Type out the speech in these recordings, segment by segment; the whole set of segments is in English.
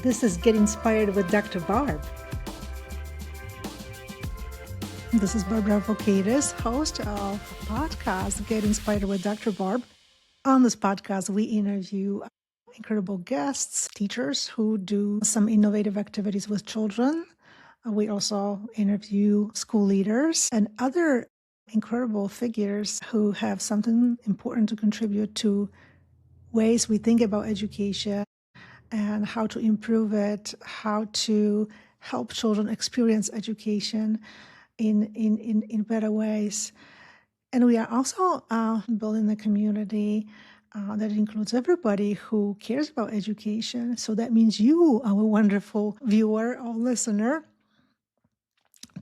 This is Get Inspired with Dr. Barb. This is Barbara Vokatis, host of the podcast Get Inspired with Dr. Barb. On this podcast, we interview incredible guests, teachers who do some innovative activities with children. We also interview school leaders and other incredible figures who have something important to contribute to ways we think about education and how to improve it, how to help children experience education in better ways. And we are also building a community that includes everybody who cares about education. So that means you, our wonderful viewer or listener.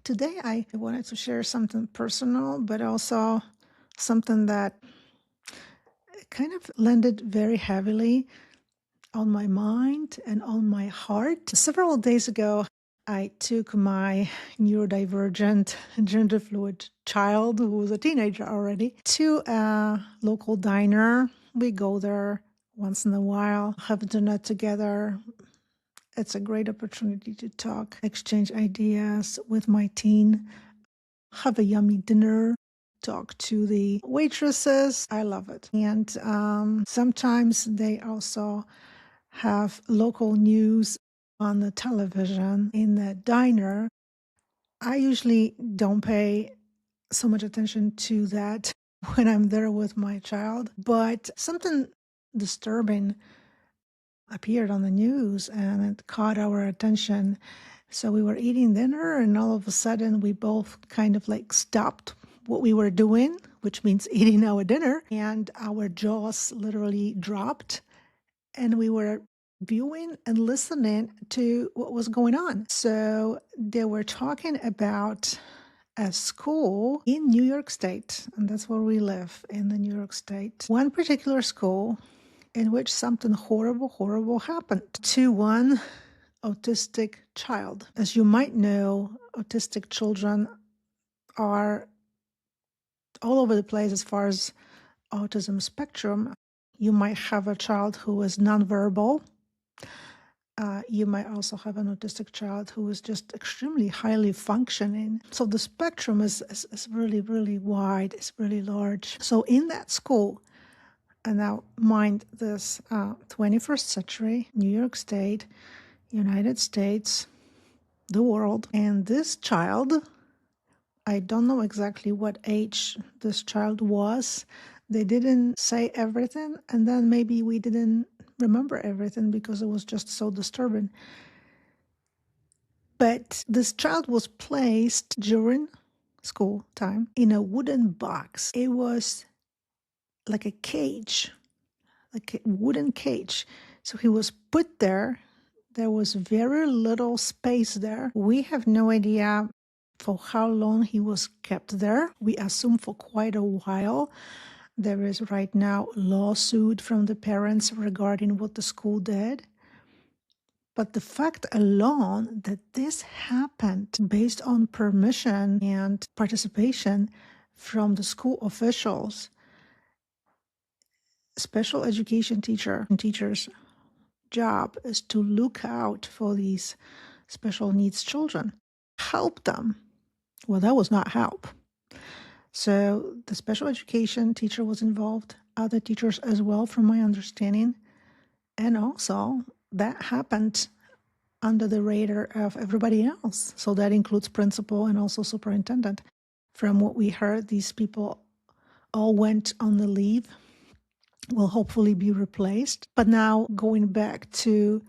Today, I wanted to share something personal, but also something that kind of landed very heavily on my mind and on my heart. Several days ago, I took my neurodivergent, gender fluid child, who was a teenager already, to a local diner. We go there once in a while, have dinner together. It's a great opportunity to talk, exchange ideas with my teen, have a yummy dinner, talk to the waitresses. I love it. And sometimes they also have local news on the television in the diner. I usually don't pay so much attention to that when I'm there with my child, but something disturbing appeared on the news and it caught our attention. So we were eating dinner and all of a sudden we both kind of like stopped what we were doing, which means eating our dinner, and our jaws literally dropped. And we were viewing and listening to what was going on. So they were talking about a school in New York State, and that's where we live, in the New York State. One particular school in which something horrible happened to one autistic child. As you might know, autistic children are all over the place as far as autism spectrum. You might have a child who is nonverbal. You might also have an autistic child who is just extremely highly functioning. So the spectrum is really wide, it's really large. So in that school, and now mind this, 21st century, New York State, United States, the world, and this child, I don't know exactly what age this child was. They didn't say everything, and then maybe we didn't remember everything because it was just so disturbing. But this child was placed during school time in a wooden box. It was like a cage, like a wooden cage. So he was put there. There was very little space there. We have no idea for how long he was kept there. We assume for quite a while. There is right now a lawsuit from the parents regarding what the school did. But the fact alone that this happened based on permission and participation from the school officials, special education teachers' job is to look out for these special needs children, help them. Well, that was not help. So the special education teacher was involved, other teachers as well, from my understanding. And also that happened under the radar of everybody else. So that includes principal and also superintendent. From what we heard, these people all went on the leave, will hopefully be replaced. But now going back to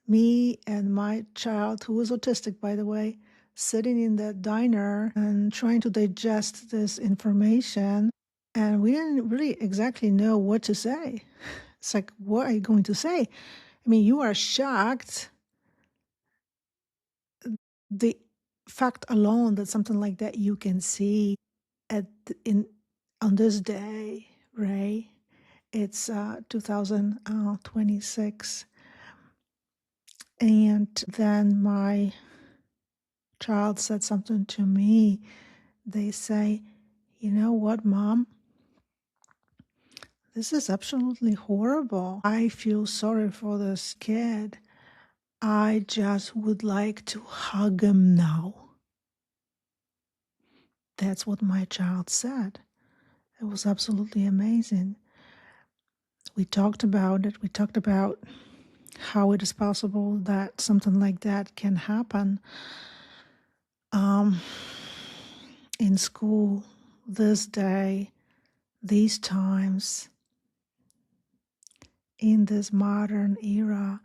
me and my child, who was autistic, by the way, sitting in that diner and trying to digest this information. And we didn't really exactly know what to say. It's like, what are you going to say? I mean, you are shocked. The fact alone that something like that you can see on this day, right? It's 2026. And then my child said something to me. They say, you know what, Mom? This is absolutely horrible. I feel sorry for this kid. I just would like to hug him now. That's what my child said. It was absolutely amazing. We talked about it. We talked about how it is possible that something like that can happen in school this day, these times, in this modern era.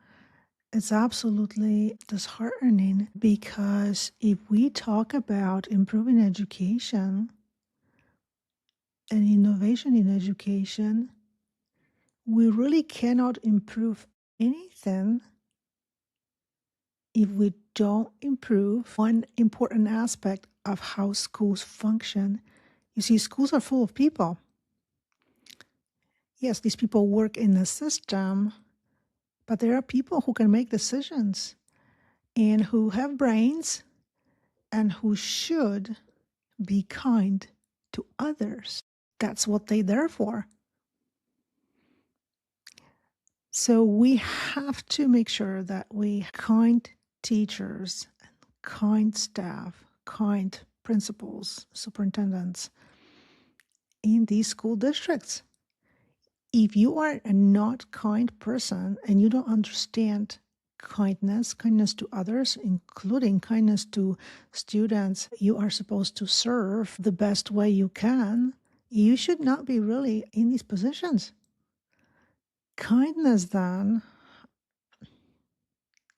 It's absolutely disheartening because if we talk about improving education and innovation in education, we really cannot improve anything if we don't improve one important aspect of how schools function. You see, schools are full of people. Yes, these people work in the system, but there are people who can make decisions and who have brains and who should be kind to others. That's what they're there for. So we have to make sure that we kind teachers, kind staff, kind principals, superintendents in these school districts. If you are a not kind person and you don't understand kindness to others, including kindness to students you are supposed to serve the best way you can, you should not be really in these positions. Kindness, then,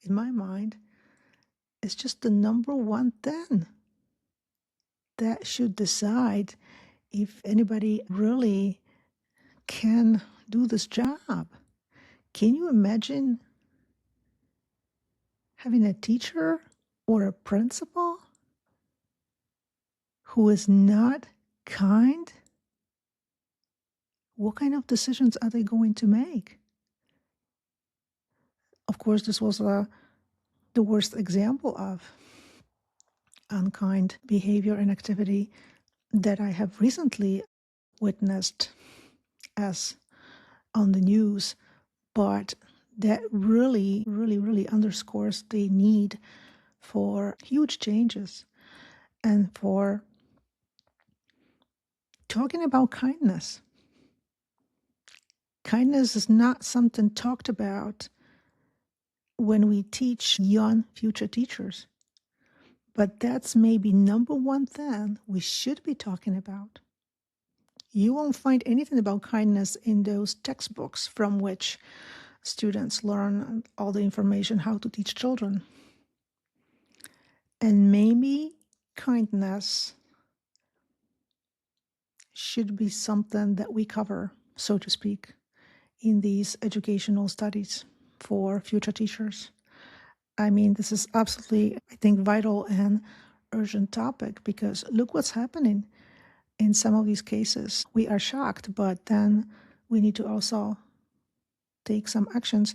in my mind, is just the number one thing that should decide if anybody really can do this job. Can you imagine having a teacher or a principal who is not kind? What kind of decisions are they going to make? Of course, this was the worst example of unkind behavior and activity that I have recently witnessed as on the news, but that really underscores the need for huge changes and for talking about kindness. Kindness is not something talked about when we teach young future teachers, but that's maybe number one thing we should be talking about. You won't find anything about kindness in those textbooks from which students learn all the information how to teach children. And maybe kindness should be something that we cover, so to speak, in these educational studies for future teachers. I mean, this is absolutely, I think, vital and urgent topic because look what's happening in some of these cases. We are shocked, but then we need to also take some actions.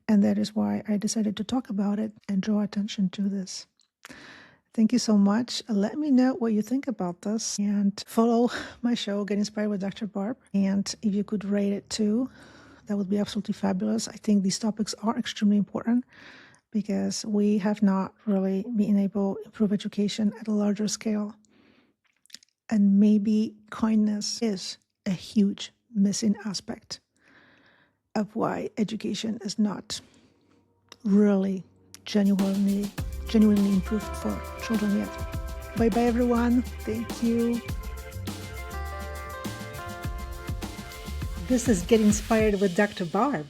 And that is why I decided to talk about it and draw attention to this. Thank you so much. Let me know what you think about this and follow my show, Get Inspired with Dr. Barb. And if you could rate it too, that would be absolutely fabulous. I think these topics are extremely important because we have not really been able to improve education at a larger scale. And maybe kindness is a huge missing aspect of why education is not really genuinely improved for children yet. Bye-bye, everyone. Thank you. This is Get Inspired with Dr. Barb.